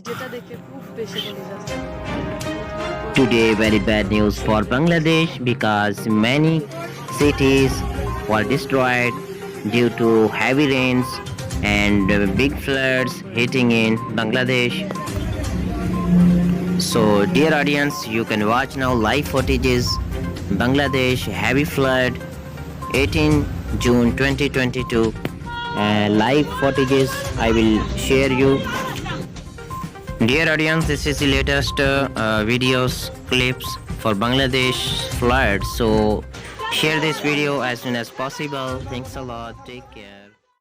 যেটা দেখে খুব বেশি রেগে যাচ্ছে। Today, very bad news for Bangladesh because many cities were destroyed due to heavy rains and big floods hitting in Bangladesh. So, dear audience, you can watch now live footages Bangladesh heavy flood 18 June 2022. Live footages I will share you. Dear audience, this is the latest videos clips for Bangladesh flood. So share this video as soon as possible. Thanks a lot. Take care.